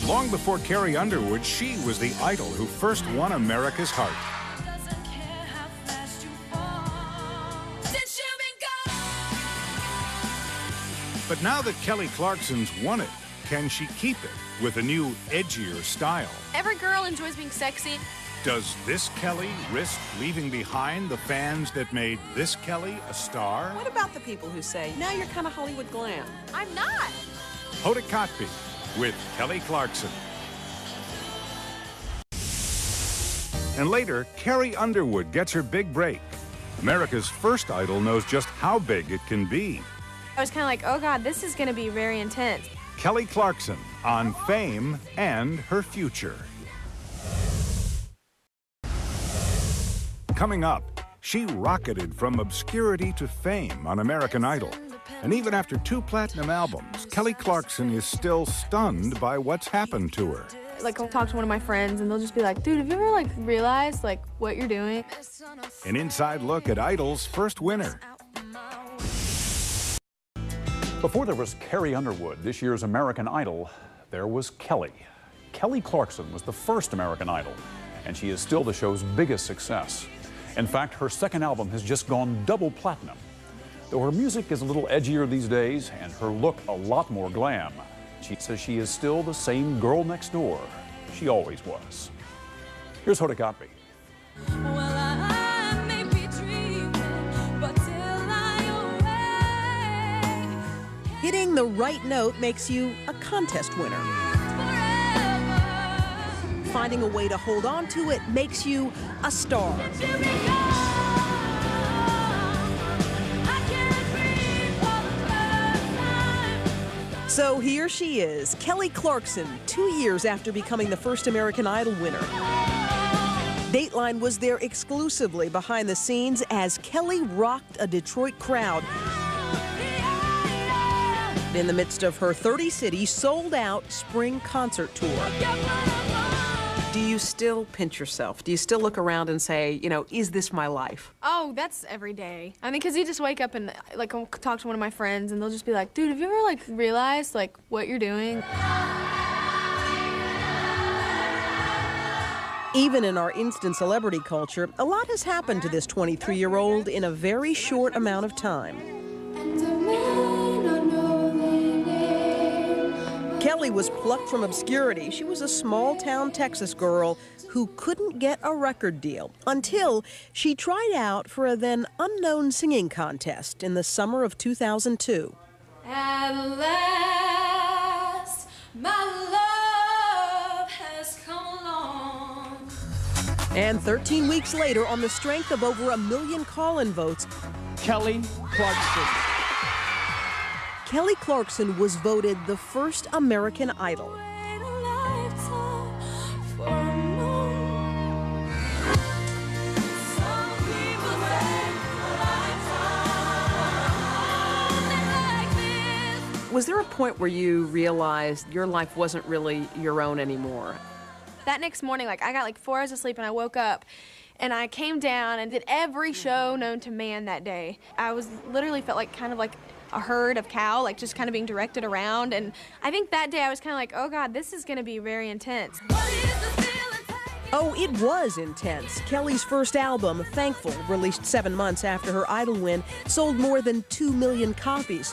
Long before Carrie Underwood, she was the idol who first won America's heart. But now that Kelly Clarkson's won it, can she keep it with a new, edgier style? Every girl enjoys being sexy. Does this Kelly risk leaving behind the fans that made this Kelly a star? What about the people who say, now you're kind of Hollywood glam? I'm not. Hoda Kotb with Kelly Clarkson. And later, Carrie Underwood gets her big break. America's first idol knows just how big it can be. I was kind of like, oh God, this is going to be very intense. Kelly Clarkson on fame and her future. Coming up, she rocketed from obscurity to fame on American Idol. And even after 2 platinum albums, Kelly Clarkson is still stunned by what's happened to her. Like, I'll talk to one of my friends and they'll just be like, dude, have you ever realized what you're doing? An inside look at Idol's first winner. Before there was Carrie Underwood, this year's American Idol, there was Kelly. Kelly Clarkson was the first American Idol, and she is still the show's biggest success. In fact, her second album has just gone double platinum. Though her music is a little edgier these days and her look a lot more glam, she says she is still the same girl next door she always was. Here's Hoda Kotb. Hitting the right note makes you a contest winner. Finding a way to hold on to it makes you a star. So here she is, Kelly Clarkson, 2 years after becoming the first American Idol winner. Dateline was there exclusively behind the scenes as Kelly rocked a Detroit crowd in the midst of her 30-city sold-out spring concert tour. Do you still pinch yourself? Do you still look around and say, you know, is this my life? Oh, that's every day. I mean, because you just wake up and, I'll talk to one of my friends and they'll just be like, dude, have you ever, realized, what you're doing? Even in our instant celebrity culture, a lot has happened to this 23-year-old in a very short amount of time. Kelly was plucked from obscurity. She was a small-town Texas girl who couldn't get a record deal until she tried out for a then unknown singing contest in the summer of 2002. At last, my love has come along. And 13 weeks later, on the strength of over 1 million call-in votes, Kelly Clarkson. Kelly Clarkson was voted the first American Idol. Was there a point where you realized your life wasn't really your own anymore? That next morning, I got 4 hours of sleep and I woke up and I came down and did every show known to man that day. I was literally felt kind of like a herd of cow, just kind of being directed around. And I think that day I was kind of like, oh God, this is going to be very intense. Oh, it was intense. Kelly's first album, Thankful, released 7 months after her Idol win, sold more than 2 million copies.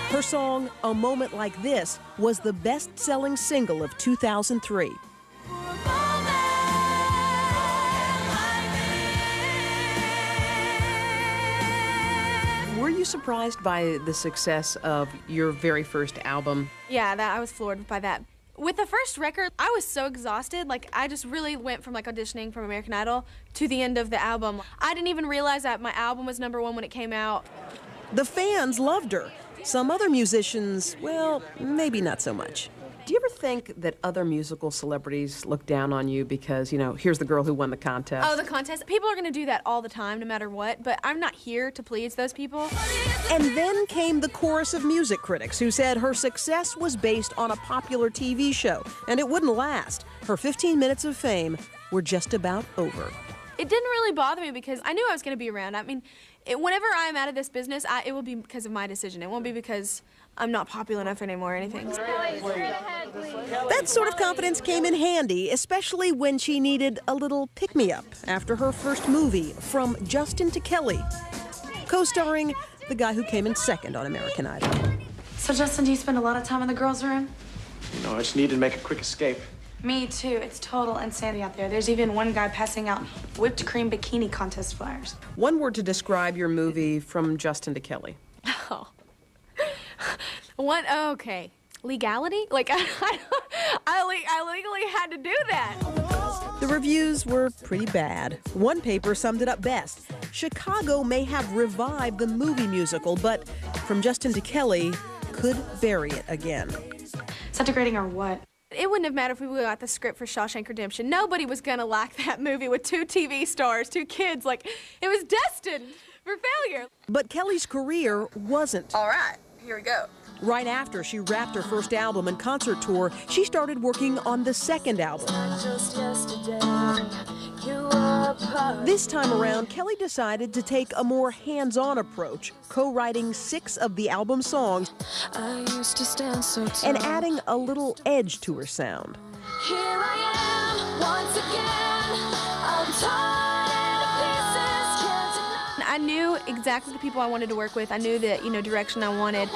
Her song, A Moment Like This, was the best-selling single of 2003. Were you surprised by the success of your very first album? Yeah, I was floored by that. With the first record, I was so exhausted. I just really went from auditioning from American Idol to the end of the album. I didn't even realize that my album was #1 when it came out. The fans loved her. Some other musicians, well, maybe not so much. Do you ever think that other musical celebrities look down on you because, here's the girl who won the contest? Oh, the contest? People are going to do that all the time, no matter what, but I'm not here to please those people. And then came the chorus of music critics who said her success was based on a popular TV show, and it wouldn't last. Her 15 minutes of fame were just about over. It didn't really bother me because I knew I was going to be around. I mean, whenever I'm out of this business, it will be because of my decision. It won't be because I'm not popular enough anymore or anything. That sort of confidence came in handy, especially when she needed a little pick-me-up after her first movie, From Justin to Kelly, co-starring the guy who came in second on American Idol. So, Justin, do you spend a lot of time in the girls' room? No, I just needed to make a quick escape. Me too. It's total insanity out there. There's even one guy passing out whipped cream bikini contest flyers. One word to describe your movie, From Justin to Kelly. Oh. Okay. Legality? Like, I legally had to do that. The reviews were pretty bad. One paper summed it up best. Chicago may have revived the movie musical, but From Justin to Kelly could bury it again. Is that degrading or what? It wouldn't have mattered if we got the script for Shawshank Redemption. Nobody was gonna like that movie with 2 TV stars, 2 kids. Like, it was destined for failure. But Kelly's career wasn't. All right, here we go. Right after she wrapped her first album and concert tour, she started working on the second album. This time around, Kelly decided to take a more hands-on approach, co-writing 6 of the album's songs and adding a little edge to her sound. Here I am, once again, I'm I knew exactly the people I wanted to work with. I knew the, direction I wanted.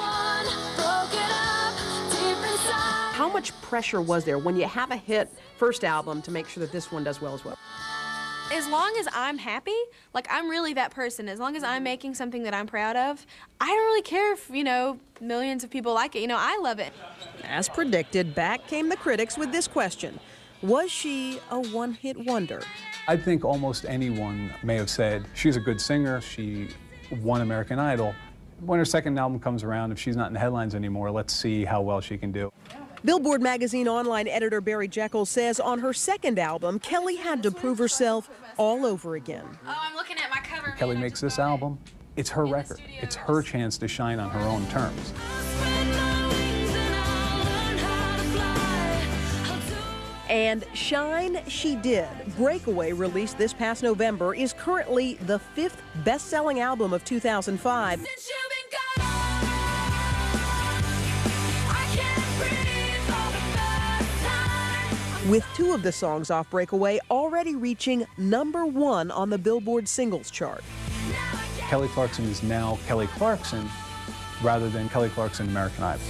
How much pressure was there when you have a hit first album to make sure that this one does well as well? As long as I'm happy, like I'm really that person, as long as I'm making something that I'm proud of, I don't really care if, millions of people like it. I love it. As predicted, back came the critics with this question. Was she a one-hit wonder? I think almost anyone may have said, she's a good singer, she won American Idol. When her second album comes around, if she's not in the headlines anymore, let's see how well she can do. Billboard magazine online editor Barry Jekyll says on her second album, Kelly had to prove herself all over again. Oh, I'm looking at my cover. Kelly makes this album, it's her record. It's her chance to shine on her own terms. And shine she did. Breakaway, released this past November, is currently the 5th best-selling album of 2005. With 2 of the songs off Breakaway already reaching #1 on the Billboard singles chart. Kelly Clarkson is now Kelly Clarkson rather than Kelly Clarkson American Idol.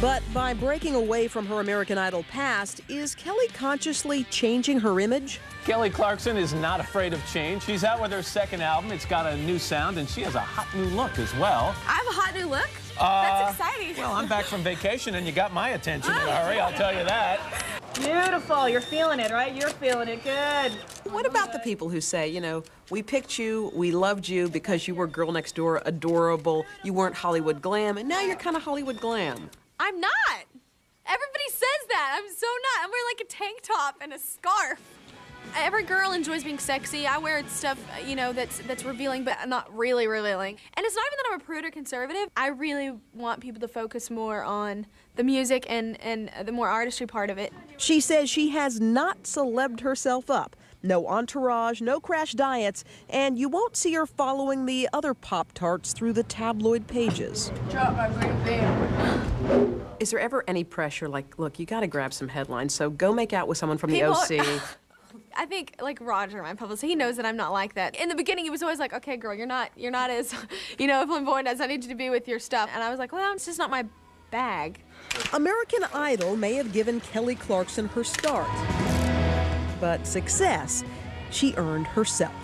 But by breaking away from her American Idol past, is Kelly consciously changing her image? Kelly Clarkson is not afraid of change. She's out with her second album. It's got a new sound, and she has a hot new look as well. I have a hot new look? That's exciting. Well, I'm back from vacation, and you got my attention in a hurry, I'll tell you that. Beautiful. You're feeling it, right? You're feeling it. Good. What about the people who say, we picked you, we loved you because you were girl next door, adorable, you weren't Hollywood glam, and now you're kind of Hollywood glam? I'm not. Everybody says that. I'm so not. I'm wearing like a tank top and a scarf. Every girl enjoys being sexy. I wear stuff, that's revealing, but not really revealing. And it's not even that I'm a prude or conservative. I really want people to focus more on the music and the more artistry part of it. She says she has not celebed herself up. No entourage, no crash diets, and you won't see her following the other Pop-Tarts through the tabloid pages. Drop my green bean. Is there ever any pressure, like, look, you gotta grab some headlines, so go make out with someone from the OC? I think, like Roger, my publicist, he knows that I'm not like that. In the beginning, he was always like, okay, girl, you're not as, flamboyant as I need you to be with your stuff. And I was like, well, it's just not my bag. American Idol may have given Kelly Clarkson her start, but success she earned herself.